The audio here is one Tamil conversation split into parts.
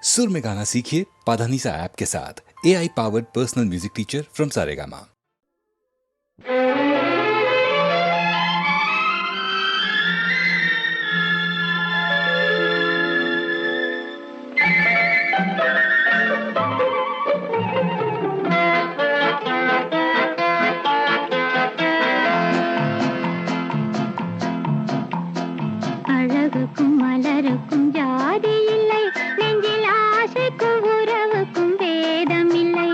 सुर में गाना सीखिए पाधानीसा ऐप के साथ। AI powered personal music teacher from Saregama. அழகுக்கும் மலருக்கும் ஜாதி இல்லை, நெஞ்சில் ஆசைக்கும் உறவுக்கும் பேதம் இல்லை.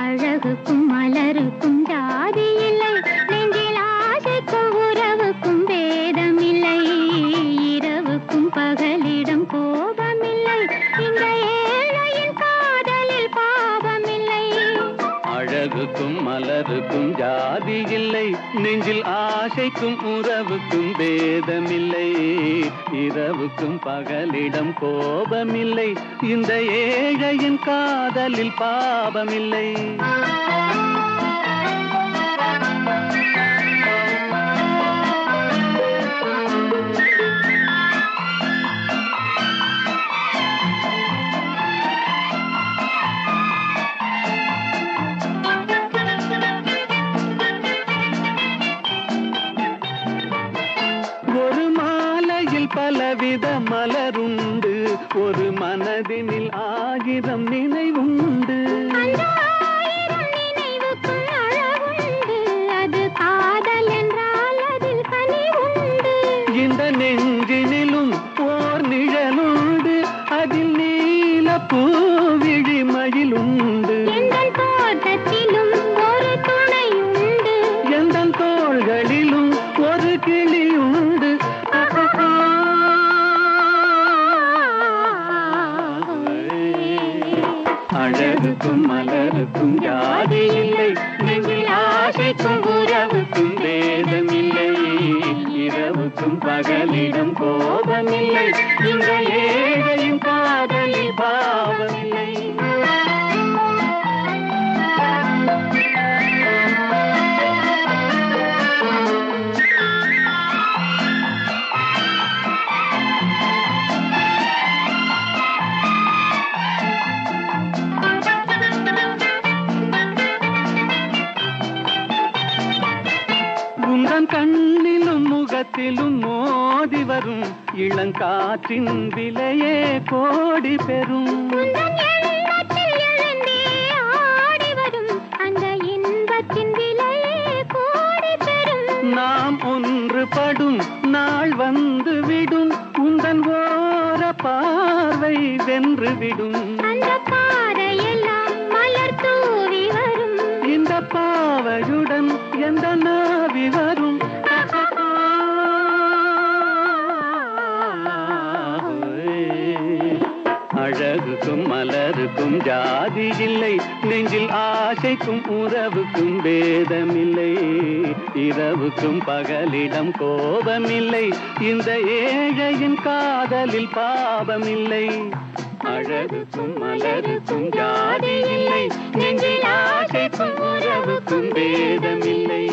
அழகுக்கும் மலருக்கும் ஜாதி இல்லை, நெஞ்சில் ஆசைக்கும் உறவுக்கும் பேதம் இல்லை. இரவுக்கும் பகலிடம் கோபமில்லை, இந்த ஏழையின் காதலில் பாவமில்லை. அழகுக்கும் மலருக்கும் ஜாதி இல்லை, நெஞ்சில் ஆசைக்கும் உறவுக்கும் பேதமில்லை. இரவுக்கும் பகலிடம் கோபமில்லை, இந்த ஏழையின் காதலில் பாவமில்லை. ஒரு மாலையில் பலவித மலருண்டு, ஒரு மனதினில் ஆயிரம் நினைவுண்டு. அந்த ஆயிரம் நினைவுக்கும் அழகுண்டு, அது காதல் என்றால் அதில் கனிவுண்டு. இந்த நெஞ்சினிலும் ஓர் நிழலுண்டு, அதில் நீல பூவிழிமயிலுண்டு. எங்கள் தோட்டத்திலும் ஒரு துணையுண்டு, எந்தன் தோள்களிலும் ஒரு கிளியுண்டு. அழகுக்கும் மலருக்கும் ஜாதி இல்லை, நெஞ்சில் ஆசைக்கும் உறவுக்கும் பேதமில்லை. இரவுக்கும் பகலிடம் கோபமில்லை, இந்த ஏழையின் காதலில் பாவமில்லை. உந்தன் கண்ணிலும் முகத்திலும் மோதி வரும் இளங்காற்றின் விலையே கோடி பெறும். உந்தன் எண்ணத்தில் எழுந்தே ஆடி வரும் அந்த இன்பத்தின் விலையே கோடி பெறும். நாம் ஒன்றுபடும் நாள் வந்து விடும், உந்தன் ஓர பார்வை வென்று விடும். அந்த பாறையெல்லாம் மலர் தூவி வரும், இந்த பாவையுடன் எந்த நாவி வரும். அழகுக்கும் மலருக்கும் ஜாதி இல்லை, நெஞ்சில் ஆசைக்கும் உறவுக்கும் பேதமில்லை. இரவுக்கும் பகலிடம் கோபமில்லை, இந்த ஏழையின் காதலில் பாவமில்லை. அழகுக்கும் மலருக்கும் ஜாதி இல்லை, நெஞ்சில் ஆசைக்கும் உறவுக்கும் பேதமில்லை.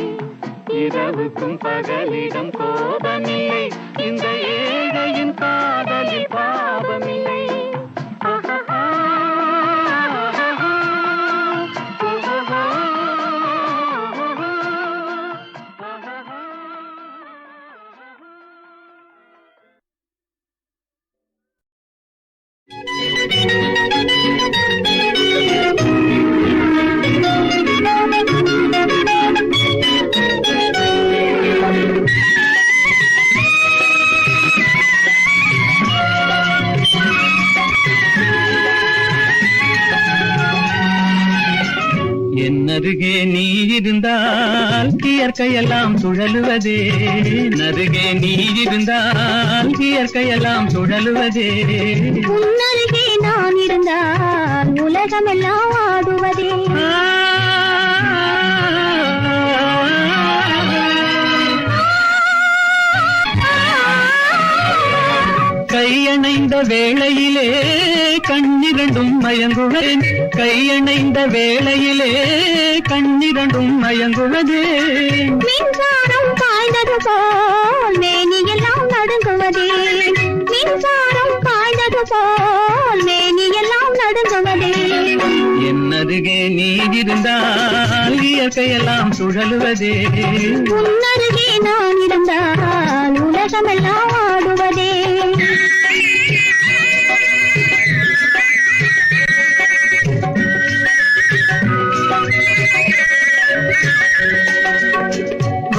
இரவுக்கும் பகலிடம் கோபமில்லை, இந்த ஏழையின் காதலில் பாவமில்லை. நருகே நீ இருந்தால் இயற்கையெல்லாம் சுழலுவதே. நருகே நீ இருந்தால் இயற்கையெல்லாம் சுழலுவதே. உன்னருகே நான் இருந்தால் உலகமெல்லாம் ஆடுவதே. கையணைந்த வேளையிலே கண்ணிரண்டும் மயங்குவேன். கையணைந்த வேளையிலே கண்ணிரண்டும் மயங்குவதே. மின்சாரம் பாய்ந்தது போல் மேனியெல்லாம் நடுங்குவதே. மின்சாரம் பாய்ந்தது போல் மேனி என்னருகே நீ இருந்தால் இயற்கையெல்லாம் சுழலுவதே. உன்னருகே நான் இருந்தால் உலகமெல்லாம் ஆடுவதே.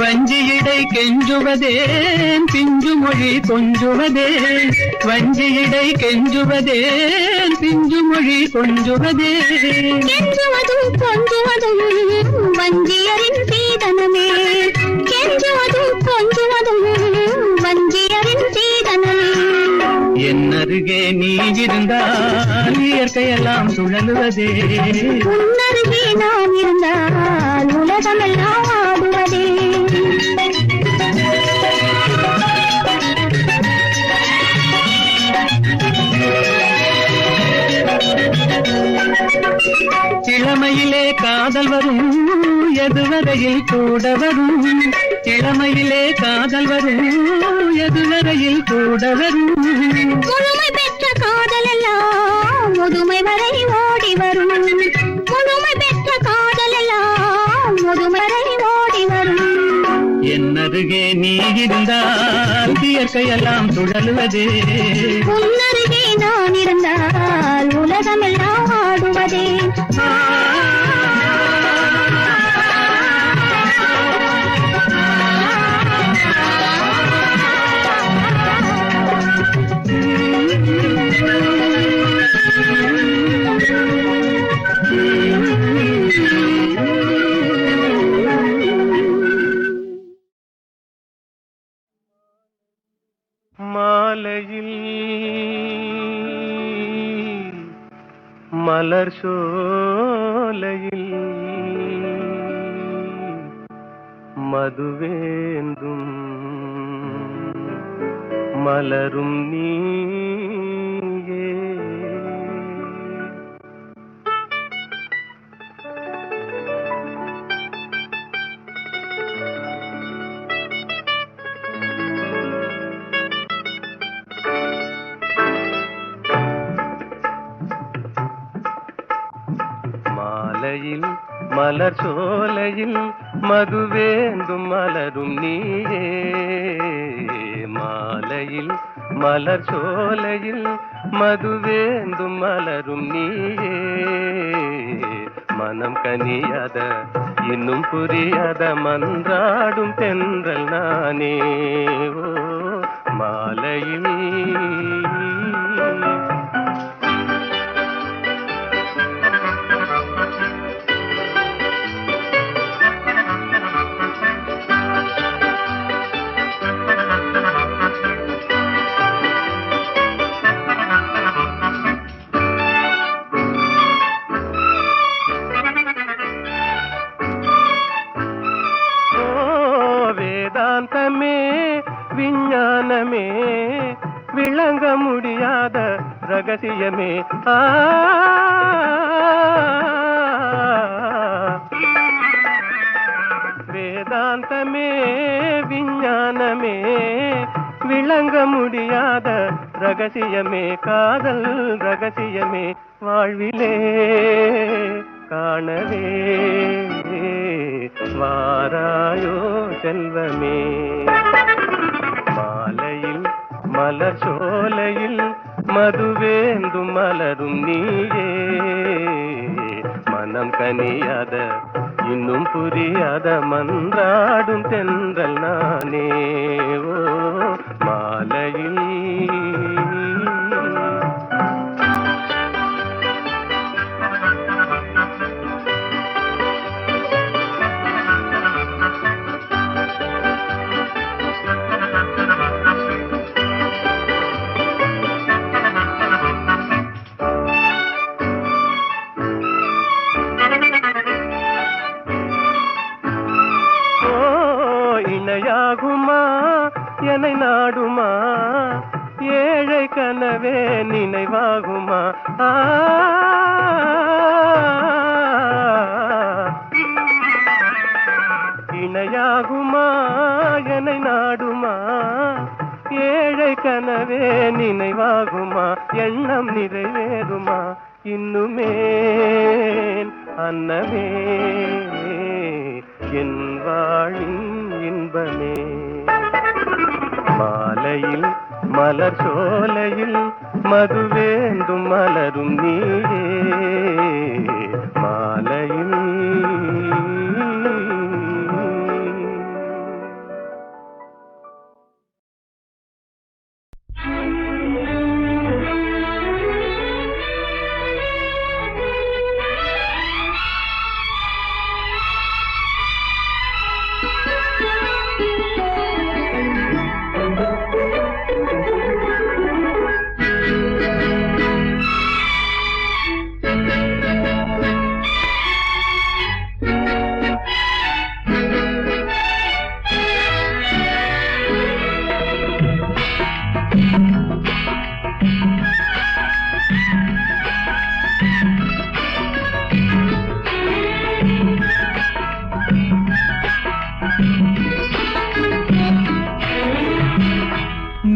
வஞ்சியிடை கெஞ்சுவதேன் பிஞ்சு மொழி கொஞ்சுவதே. வஞ்சியிடை கெஞ்சுவதேன் பிஞ்சு மொழி கொஞ்சுவதே. கெஞ்சுவதும் கொஞ்சுவதும் வஞ்சியரின் சீதனமே. கெஞ்சுவதும் கொஞ்சுவதும் வஞ்சியரின் சீதனமே. என்னருகே நீ இருந்தால் இயற்கையெல்லாம் சுழலுவதே. உன்னருகே நான் இருந்தால் உலகமெல்லாம் ஆடுவதே. இளமையிலே காதல் வரும் எதுவரையில் கூட வரும். இளமையிலே காதல் வரும் எதுவரையில் கூட வரும். முழுமை பெற்ற காதல் எல்லாம் முதுமை வரை ஓடி வரும். முழுமை பெற்ற காதல் எல்லாம் முதுமை வரை ஓடி வரும். என்னருகே நீ இருந்தால் இயற்கையெல்லாம் சுழலுவதே. உன்னருகே நான் இருந்தால் உலகமெல்லாம் ஆடுவதே. மாலையில் மலர் சோலையில் மதுவேந்தும் மலரும் நீயே. மாலையில் மலர் சோலையில் மதுவேந்தும் மலரும் நீயே. மாலையில் மலர் சோலையில் மதுவேந்தும் மலரும் நீயே. மனம் கனியாத இன்னும் புரியாத மன்றாடும் தென்றல் நானே. ஓ மாலையில் வேதாந்தமே விஞ்ஞானமே விளங்க முடியாத ரகசியமே. வேதாந்தமே விஞ்ஞானமே விளங்க முடியாத ரகசியமே. காதல் ரகசியமே வாழ்விலே காணவே வாராயோ செல்வமே. மாலையில் மலர் சோலையில் மதுவேந்தும் மலரும் நீயே. மனம் கனியாத இன்னும் புரியாத மன்றாடும் தென்றல் நானே. ஓ மாலையில் இணையாகுமா என்னை நாடுமா ஏழை கனவே நினைவாகுமா. இணையாகுமா என்னை நாடுமா ஏழை கனவே நினைவாகுமா. எண்ணம் நிறைவேறுமா இன்னுமே அன்னமே என் வாழின் இன்பமே. மாலையில் மலர் சோலையில் மது வேண்டும் மலரும் நீயே மாலையில்.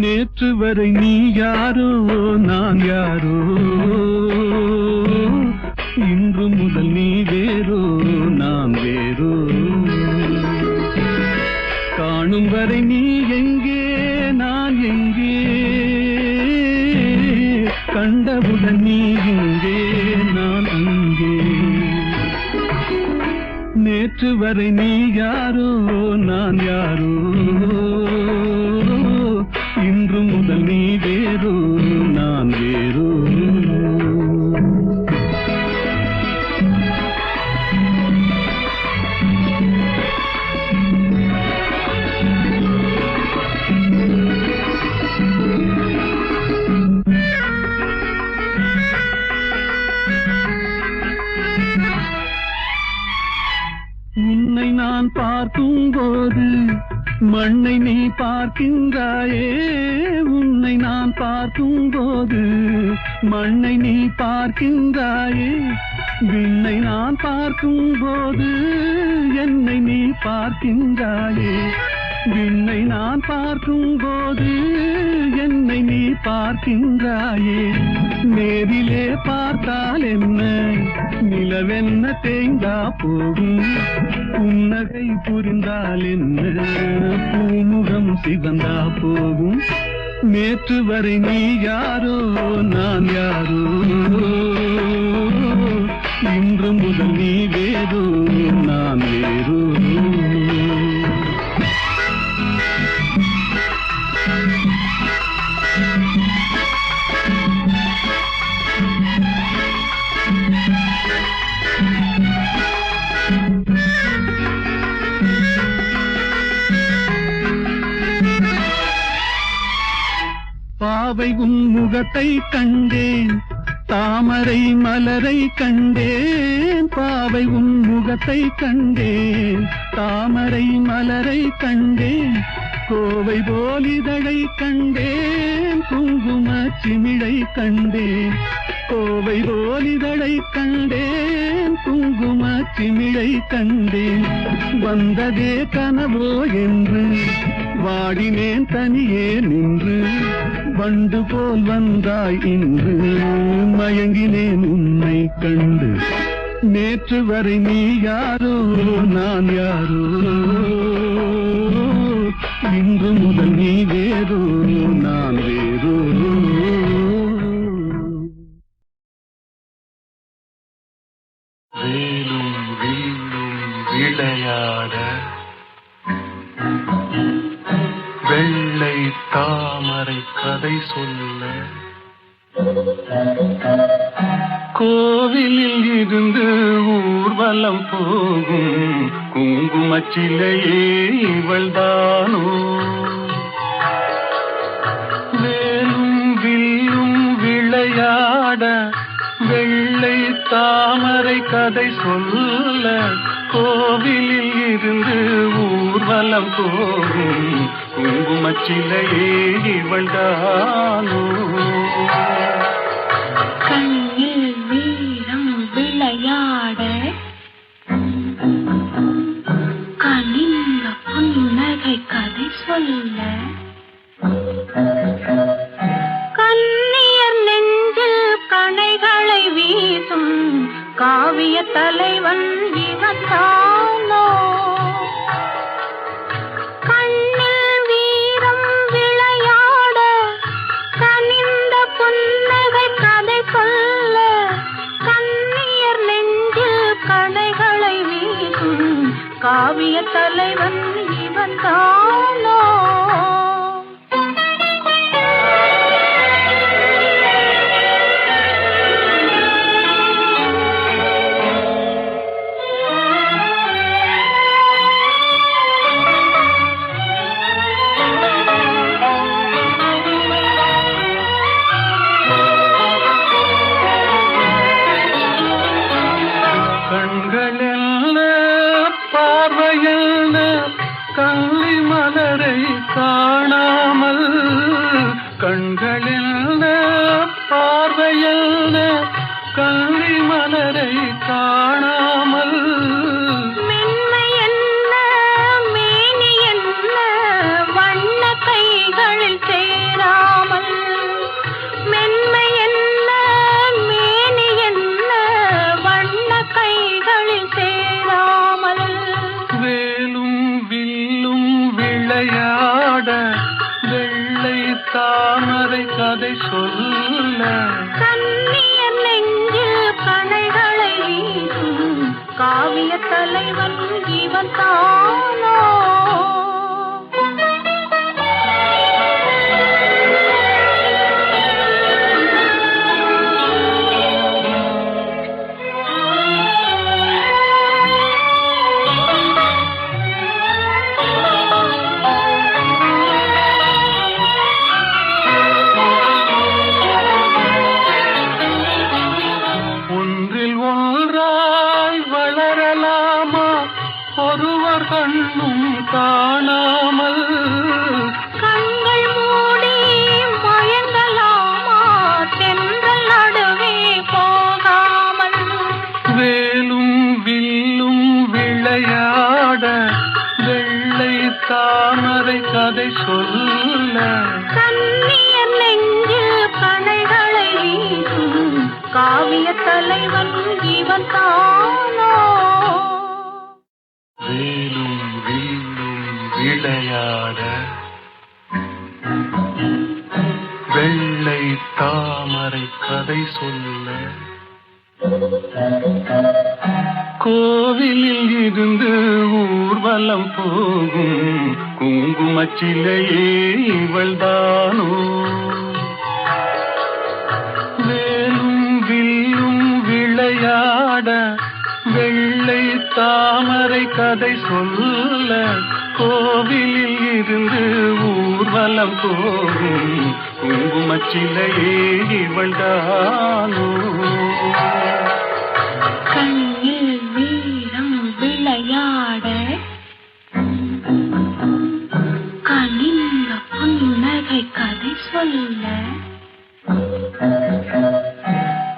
நேற்று வரை நீ யாரோ நான் யாரோ, இன்று முதல் நீ வேறோ நான் வேறோ. காணும் வரை நீ எங்கே நான் எங்கே, கண்டவுடன் நீ இங்கே நான் அங்கே. நேற்று வரை நீ யாரோ நான் யாரோ, இன்று முதல் நீ வேறோ நான் வேறோ. உன்னை நான் பார்க்கும் போது மண்ணை நீ பார்க்கின்றாயே, உன்னை நான் பார்க்கும் போது மண்ணை நீ பார்க்கின்றாயே. விண்ணை நான் பார்க்கும் போது என்னை நீ பார்க்கின்றாயே. விண்ணை நான் பார்க்கும் போது என்னை நீ பார்க்கின்றாயே. நேரிலே பார்த்தால் என்ன நிலவென்ன தேங்கா போகும், புன்னகை புரிந்தால் என்ன பூமுகம் சிவந்தா போகும். நேற்று வரை நீ யாரோ நான் யாரோ, இன்று முதல் நீ வேறோ நான் வேறோ. பாவை உன் முகத்தை கண்டேன், தாமரை மலரை கண்டேன். பாவை உன் முகத்தை கண்டேன், தாமரை மலரை கண்டேன். கோவை போலிதழை கண்டேன், குங்கும சிமிழை கண்டேன். கோவை போலிதழை கண்டேன், குங்கும சிமிழை கண்டேன். வந்ததே கனவோ என்று வாடினேன் தனியே நின்று, வண்டு போல் வந்தாய் இன்று மயங்கினேன் உன்னை கண்டு. நேற்று வரை நீ யாரோ நான் யாரோ, இன்று முதல் நீ வேறோ நான் வேறோ. வேலும் வில்லும் விளையாட வெள்ளை தாமரை கதை சொல்ல, கோவிலில் இருந்து ஊர்வலம் போகும் குங்குமச்சிலையே இவள்தானோ. வேலும் வில்லும் விளையாட வெள்ளை தாமரை கதை சொல்ல, கோவிலில் இருந்து ஊர்வலம் போகும் குங்குமச்சிலையே இவள்தானோ. கண்ணில் வீரம் விளையாட கனிந்த புன்னகை கதை சொல்ல, கண்ணியர் நெஞ்சில் கணைகளை வீ காவிய தலைவன் இவன் தானோ கண்ணில் வீரம் விளையாட கனிந்த புன்னகை கதை சொல்ல கண்ணியர் நெஞ்சில் கணைகளை வீசும் காவிய தலைவன் இவன் தானோ கள்ளி மலரை காணாமல் கண்களில் பார்வையில் கள்ளி மலரை காணாமல் மென்மை என்ன மேனி என்ன வண்ண கைகளில் சேராமல் மென்மை என்ன மேனி என்ன வண்ண கைகளில் சேராமல் வேலும் வில்லும் விளையாட வெள்ளை தாமரை கதை சொல்ல கண்ணியர் நெஞ்சில் கணைகளை வீசும் காவிய தலைவன் இவன் தானோ ஒருவர் கண்ணும் காணாமல் கண்கள் மூடி மயங்கலாமா தென்றல் நடுவே போகாமல் வேலும் வில்லும் விளையாட வெள்ளை தாமரை கதை சொல்ல கண்ணியர் நெஞ்சில் கணைகளை வீசும் காவிய தலைவன் இவன் தானோ வேலும் வில்லும் விளையாட வெள்ளை தாமரை கதை சொல்ல கோவிலில் இருந்து ஊர்வலம் போகும் குங்குமச்சிலையே இவள்தானோ வேலும் வில்லும் விளையாட வெள்ளை தாமரை கதை சொல்ல கோவிலில் இருந்து ஊர்வலம் போகும் குங்குமச்சிலையே இவள்தானோ கண்ணில் வீரம் விளையாட கனிந்த புன்னகை கதை சொல்ல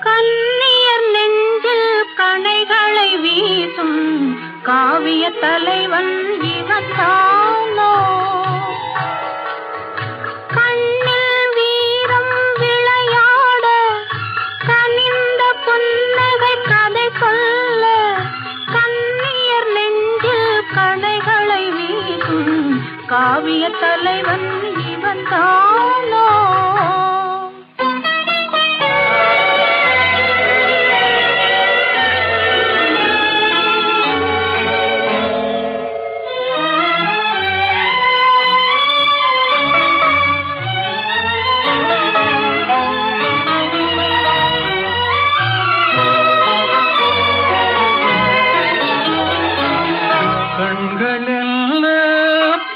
கண்ணியர் நெஞ்சில் கணைகளை வீசும் காவிய தலைவன் இவன் தானோ கண்ணில் வீரம் விளையாட கனிந்த புன்னகை கதை சொல்ல கண்ணியர் நெஞ்சில் கணைகளை வீசும் காவிய தலைவன் இவன் தானோ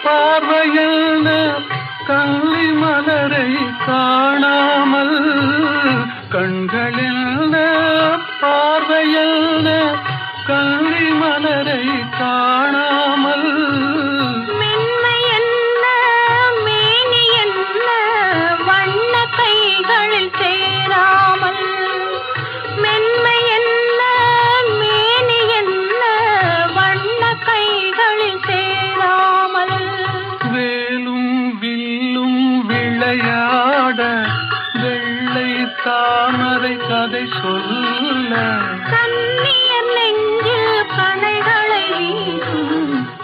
பார்வையில் கள்ளி மலரை காணாமல் கண்களில் பார்வையில் கள்ளி மலரை காணாமல் மென்மை என்ன மேனி என்ன வண்ண கைகளில் சேராமல் மென்மை என்ன மேனி என்ன வண்ண கைகளில் சேராமல் வேலும் வில்லும் விளையாட வெள்ளை தாமரை கதை சொல்ல கண்ணி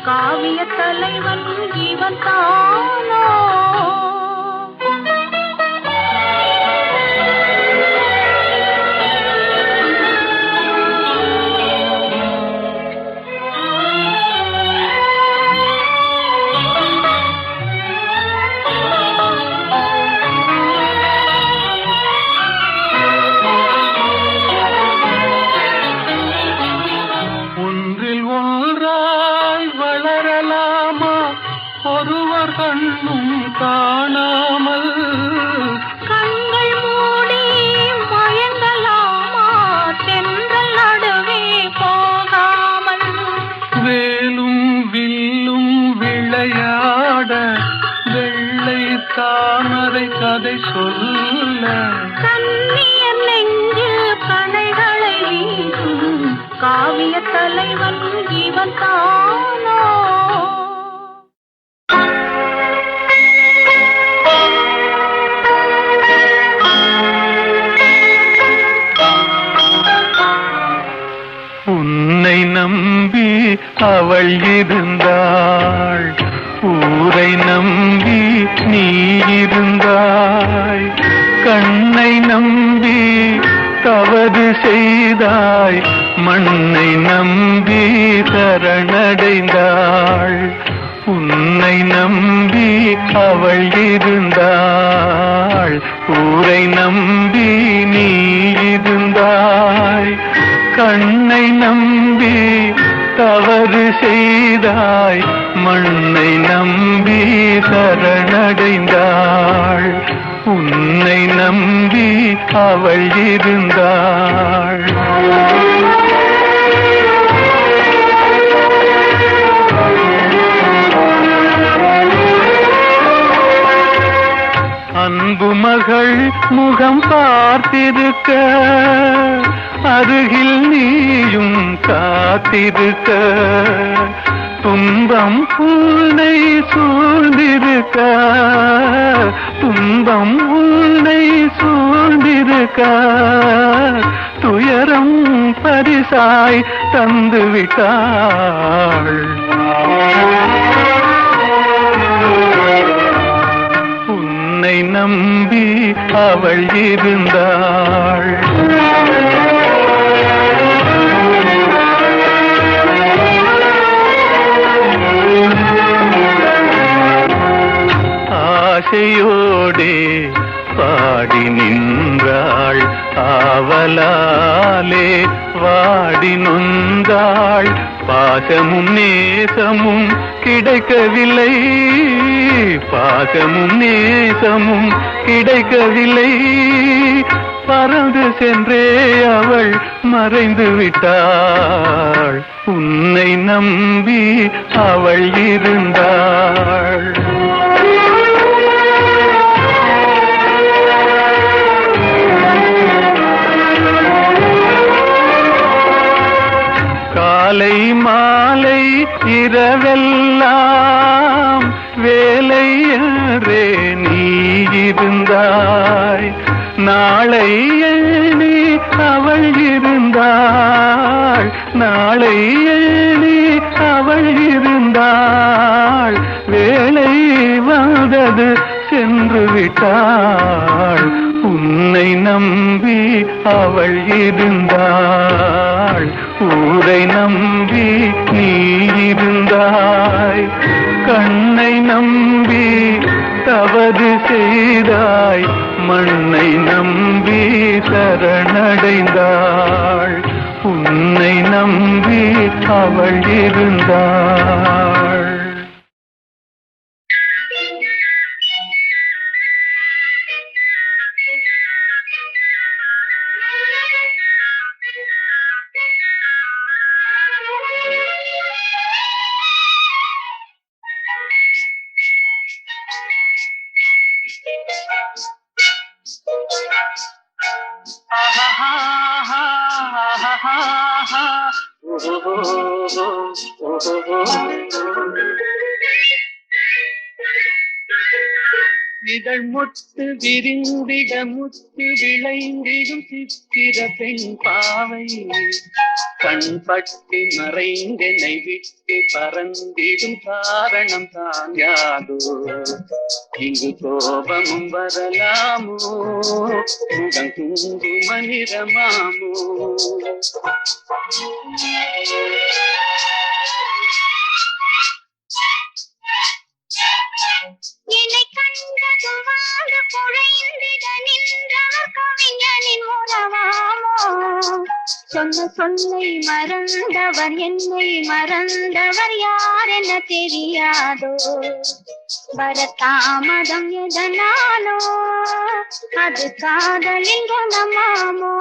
காவிய தலைவன் இவன் தானோ? ஒருவர் கண்ணும் காணாமல் கண்கள் மூடி மயங்கலாமா தென்றல் நடுவே போகாமல்? வேலும் வில்லும் விளையாட வெள்ளை தாமரை கதை சொல்ல கண்ணியர் நெஞ்சில் கணைகளை வீசும் காவிய தலைவன் இவன் தானோ? உன்னை நம்பி அவள் இருந்தாள், ஊரை நம்பி நீ இருந்தாய். கண்ணை நம்பி தவறு செய்தாய், மண்ணை நம்பி சரணடைந்தாள். உன்னை நம்பி அவள் இருந்தாள், ஊரை நம்பி நீ இருந்தாய். கண்ணை நம்பி தவறு செய்தாய், மண்ணை நம்பி சரணடைந்தாள். உன்னை நம்பி அவள் இருந்தாள். அன்பு மகள் முகம் பார்த்திருக்க, அருகில் நீயும் காத்திருக்க. துன்பம் உன்னை சூழ்ந்திருக்க, துன்பம் உன்னை சூழ்ந்திருக்க. துயரம் பரிசாய் தந்துவிட்டாள். உன்னை நம்பி அவள் இருந்தாள். ஆசையோடே பாடி நின்றாள், ஆவலாலே வாடி நொந்தாள். பாசமும் நேசமும் கிடைக்கவில்லை, பாசமும் நேசமும் கிடைக்கவில்லை. பறந்து சென்றே அவள் மறைந்து விட்டாள். உன்னை நம்பி அவள் இருந்தாள். காலை மாலை இரவெல்லாம் வேலை என்றே நீ இருந்தாய். நாளை எண்ணி அவள் இருந்தாள், நாளை எண்ணி அவள் இருந்தாள். வேலை வந்தது சென்று விட்டாள். உன்னை நம்பி அவள் இருந்தாள், ஊரை நம்பி நீ இருந்தாய். கண்ணை நம்பி தவறு செய்தாய், மண்ணை நம்பி சரணடைந்தாள். உன்னை நம்பி அவள் இருந்தாள். இதழ் முத்து விரிந்திட முத்து விளைந்திடும் சித்திர பெண் பாவை கண்பட்டு மறைந்தென்னை விட்டு பறந்திடும் காரணம் தான் யாதோ இங்கு கோபமும் வரலாமோ முகம் குங்கும நிறமாமோ என்னை கண்டது வாழ குழைந்திட நின்றவர் கவிஞனின் உறவாமோ சொன்ன சொல்லை மறந்தவர் என்னை மறந்தவர் யார் என தெரியாதோ வரதாமதம் எதனாலோ அது காதலின் குணமாமோ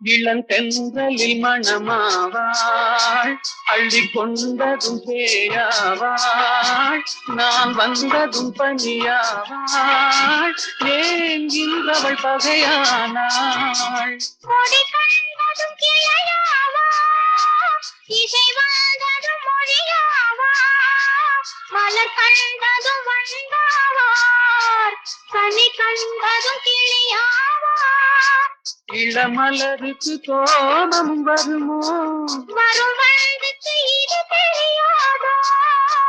இளந்தென்றலில் மணமாவாள் அள்ளி கொண்டதும் பேயாவாள் நான் வந்ததும் பனியாவாள் ஏன் இன்றவள் பகையானாள் கொடி கண்டதும் கிளையாவா இசை வந்ததும் மொழியாவா மலர் கண்டதும் வந்தாவார் கனி கண்டதும் கிளியாவா இளமலருக்கு கோபம் வருமோ வரும் வந்துச்சு இது தெரியாதோ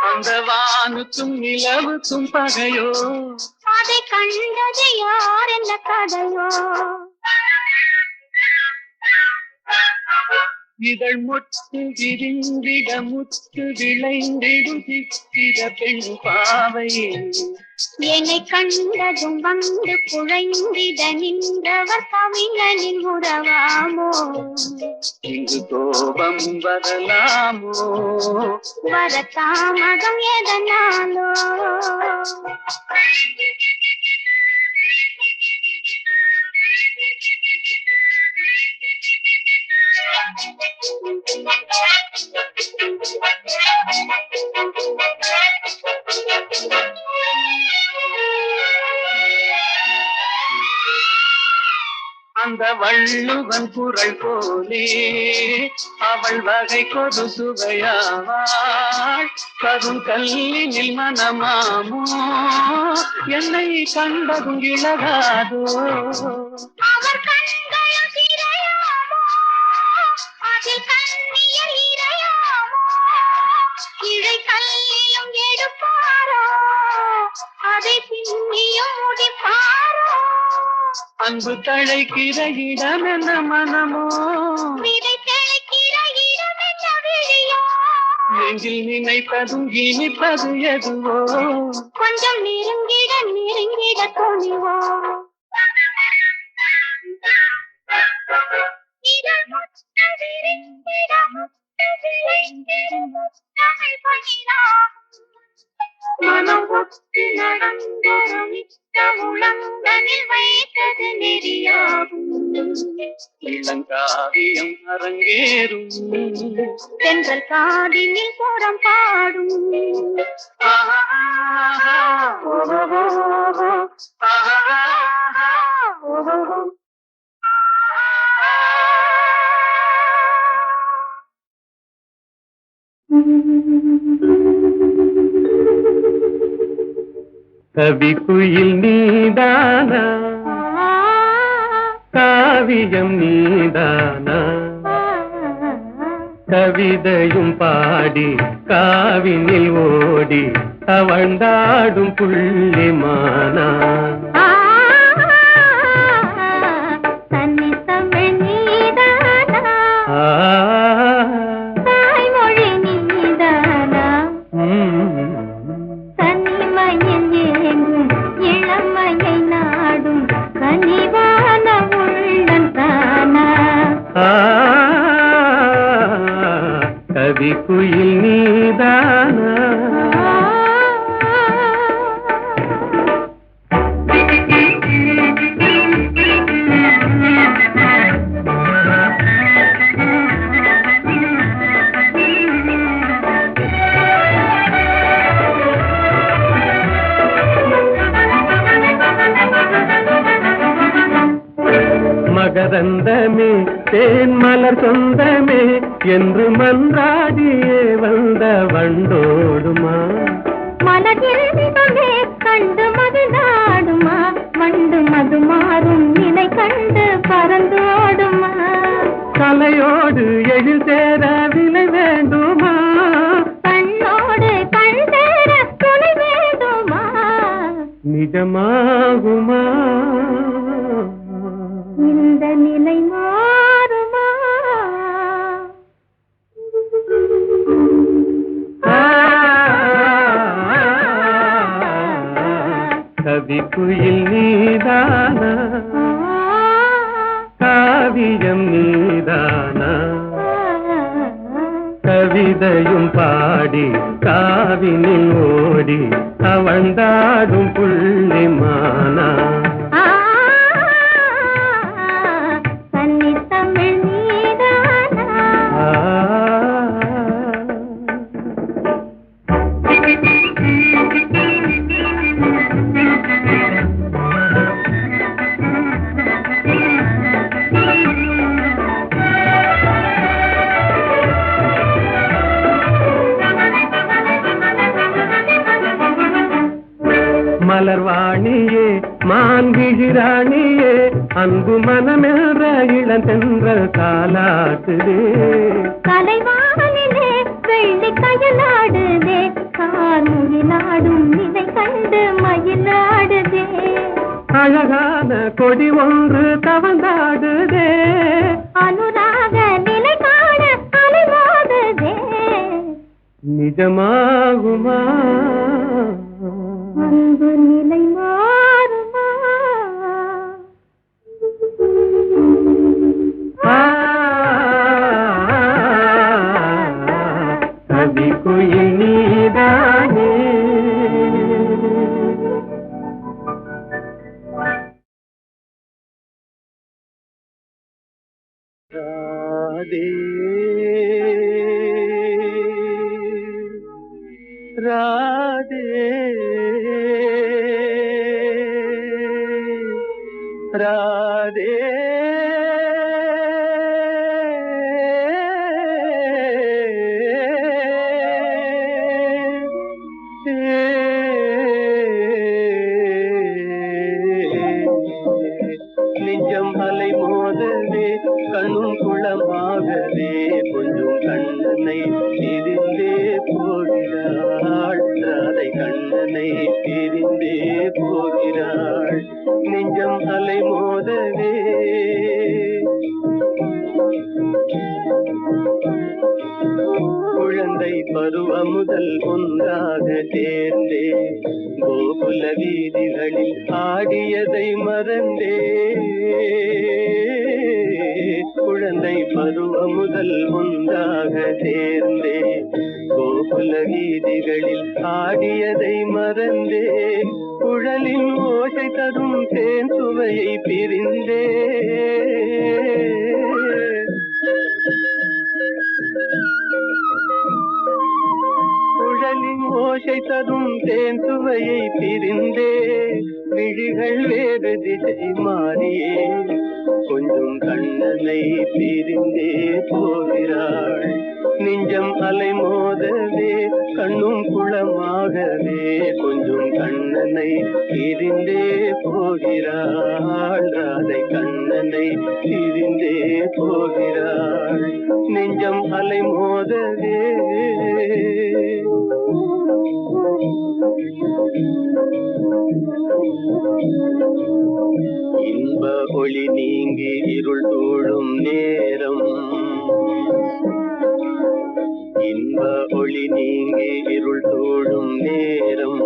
அந்த வானுக்கும் நிலவுக்கும் பகையோ அதை கண்டது யார் என்ன கதையோ இதழ் முத்து விரிந்திட முத்து விளைந்திடும் சித்திர பெண் பாவை என்னை கண்டதும் வந்து குழைந்திட நின்றவர் கவிஞனின் உறவாமோ இங்கு கோபம் வரலாமோ வரதாமதம் எதனாலோ அந்த வள்ளுவன் குரல் போலே அவள் வகை கொடு சுவையாவாள் கரும் கல்லினில் மனமாமோ என்னை கண்டதும் இழகாதோ அவர் கண்கள் சிறையாமோ அதில் கண்ணியல் இறையாமோ இழை கல்லிலும் எடுப்பாரோ அதை பின்னியும் முடிப்பாரோ அன்பு தழைக்கிற இடம் என்ன மனமோ விதை தெளிக்கிற இடம் என்ன விழியோ நெஞ்சில் நினைப்பதும் இனிப்பது எதுவோ கொஞ்சம் நெருங்கிட நெருங்கிட துணிவோ இதழ் முத்து விரிந்திட முத்து விளைந்திடும் முத்தமிழ் பனிராகும் மனம் ஒத்து நடந்தொரு மிக்க உளங்கனில் வைத்தது நெறியாகும் இளங்காவியம் அரங்கேறும் தென்றல் காதினில் புறம் பாடும் ஆஹா, ஓஹோ, ஆஹா, ஓஹோ. கவி குயில் நீதானா காவியம் நீதானா கவிதையும் பாடி காவினில் ஓடி தவழ்ந்தாடும் புள்ளிமானா கவி குயில் நீதானா மகரந்தமே தேன் மலர் சொந்தமே என்று மன்றாடியே வந்த வண்டோடுமா மலர்மே கண்டு மகிழ்ந்தாடுமா வண்டு மது மாறும் நிலை கண்டு பறந்தோடுமா கலையோடு எழில் சேர விலை வேண்டுமா கண்ணோடு கண் சேர துணை வேண்டுமா நிஜமாகுமா இந்த நிலை மாறுமா கவி குயில் நீதானா காவியம் நீதானா கவிதையும் பாடி காவினில் ஓடி அவழ்ந்தாடும் புள்ளிமானா கன்னித்தமிழ் நீதானா மலர்வாணியே மான்விழிராணியே அன்பு மனமென்ற இளந்தென்றல் காலாட்டுதே கலைவானிலே வெள்ளி கயலாடுதே கார்முகிலாடும் நிலை கண்டு மயிலாடுதே அழகான கொடி ஒன்று தவந்தாடுதே அனுராக நிலை காண அலைமோதுதே நிஜமாகுமா அன்பு நிலை மாறுமா கவி குயில் நீதானே ராதே ராதே ராதே நெஞ்சம் அலை மோதவே கண்ணும் குளமாகவே கொஞ்சம் கண்ணனை பிரிந்தே போகிறாள் ராதை கண்ணனை பிரிந்தே போகிறாள் நெஞ்சம் அலை மோதவே குழந்தை பருவம் முதல் ஒன்றாக சேர்ந்தே கோகுல வீதிகளில் ஆடியதை மறந்தே குழந்தை பருவம் முதல் ஒன்றாக சேர்ந்தே கோகுல வீதிகளில் ஆடியதை மறந்தே குழலின் ஓசை தரும் தேன் சுவையை பிரிந்தே குழலின் ஓசை தரும் தேன் சுவையை பிரிந்தே விழிகள் வேறு திசை மாறியே கொஞ்சம் கண்ணனை பிரிந்தே போகிறாள் நெஞ்சம் அலை மோதவே கண்ணும் குளமாகவே கொஞ்சம் கண்ணனை பிரிந்தே போகிறாள் ராதை கண்ணனை பிரிந்தே போகிறாள் நெஞ்சம் அலை மோதவே இன்ப ஒளி நீங்கி இருள் சூழும் நேரம் இன்ப ஒளி நீங்கி இருள் சூழும் நேரம்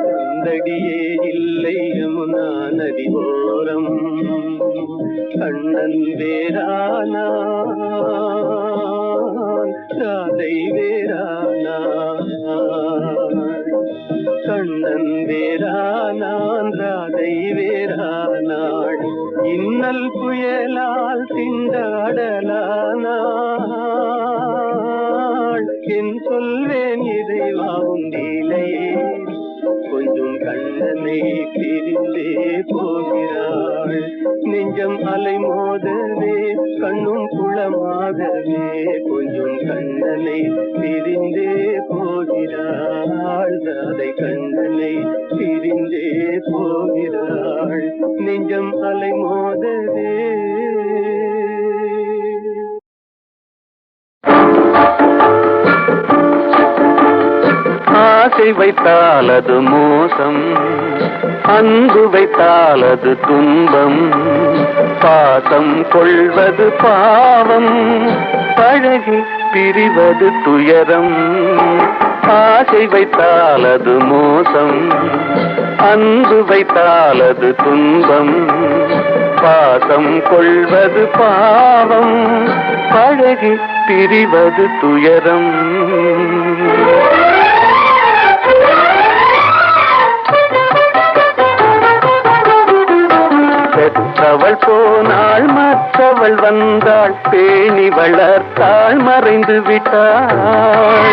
கண்டடியே இல்லை யமுனா நதி ஓரம் கண்ணன் வேறானா ராதை வேறானா கண்ணன் வேறானான் ராதை வேறானாள் இன்னல் புயலால் திண்டாடலானாள் என் சொல்வேன் இறைவாவும் நீலையே கொஞ்சம் கண்ணனை பிரிந்தே போகிறாள். நெஞ்சம் அலை மோதவே கண்ணும் குளமாகவே கொஞ்சம் கண்ணனை பிரிந்தே போகிறாள். அதை கண்ணனை பிரிந்தே போகிறாள். நெஞ்சம் அலை மோதவே. ஆசை வைத்தால் அது மோசம், அன்பு வைத்தால் அது துன்பம், பாசம் கொள்வது பாவம், பழகி பிரிவது துயரம். ஆசை வைத்தால் அது மோசம், அன்பு வைத்தால் அது துன்பம், பாசம் கொள்வது பாவம், பழகி பிரிவது துயரம். பெற்றவள் போனாள் மற்றவள் வந்தாள், பேணி வளர்த்தாள் மறைந்து விட்டாள்.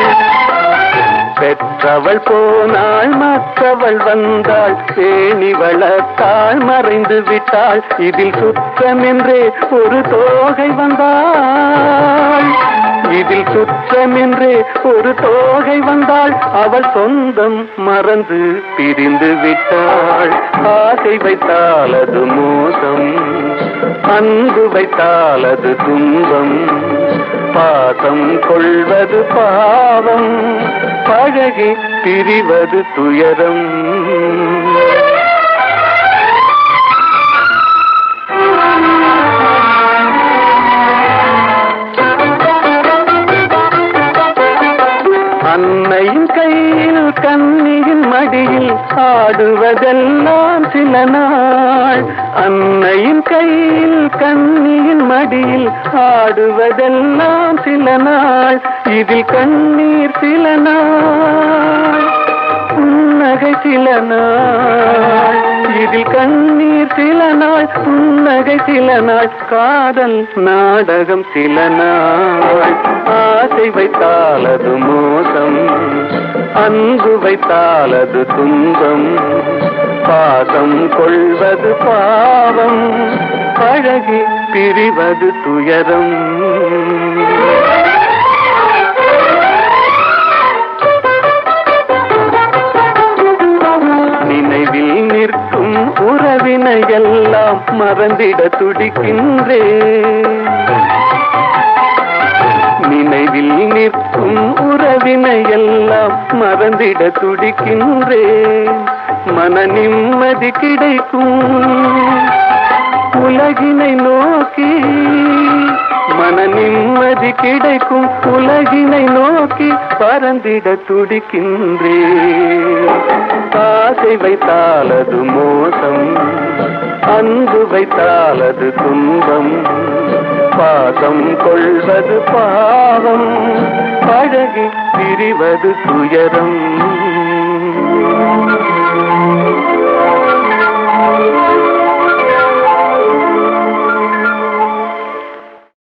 பெற்றவள் போனாள் மற்றவள் வந்தாள், பேணி வளர்த்தாள் மறைந்து விட்டாள். இதில் சுற்றமென்றே ஒரு தோகை வந்தாள், இதில் சுற்றமென்றே ஒரு தோகை வந்தாள். அவள் சொந்தம் மறந்து பிரிந்து விட்டாள். ஆசை வைத்தால் அது மோசம், அன்பு வைத்தால் அது துன்பம், பாசம் கொள்வது பாவம், பழகி பிரிவது துயரம். அன்னையின் கையில் கண்ணியின் மடியில் ஆடுவதெல்லாம் சில நாள். அன்னையின் கையில் கண்ணியின் மடியில் ஆடுவதெல்லாம் சில நாள். இதில் கண்ணீர் சில நாள், புன்னகை சில நாள். இதில் கண்ணீர் சில நாள், புன்னகை சில நாள், காதல் நாடகம் சில நாள். ஆசை வைத்தால் அது மோசம், அன்பு வைத்தால் அது துன்பம், பாசம் கொள்வது பாவம், பழகி பிரிவது துயரம். நினைவில் நிற்கும் உறவினையெல்லாம் மறந்திட துடிக்கின்றேன். நினைவில் நிற்கும் உறவினையெல்லாம் மறந்திட துடிக்கின்றேன். மன நிம்மதி கிடைக்கும் உலகினை நோக்கி, மன நிம்மதி கிடைக்கும் உலகினை நோக்கி பறந்திட துடிக்கின்றேன். ஆசை வைத்தால் அது மோசம், அன்பு வைத்தால் அது துன்பம், பாசம் கொள்வது பாவம், பழகி பிரிவது துயரம்.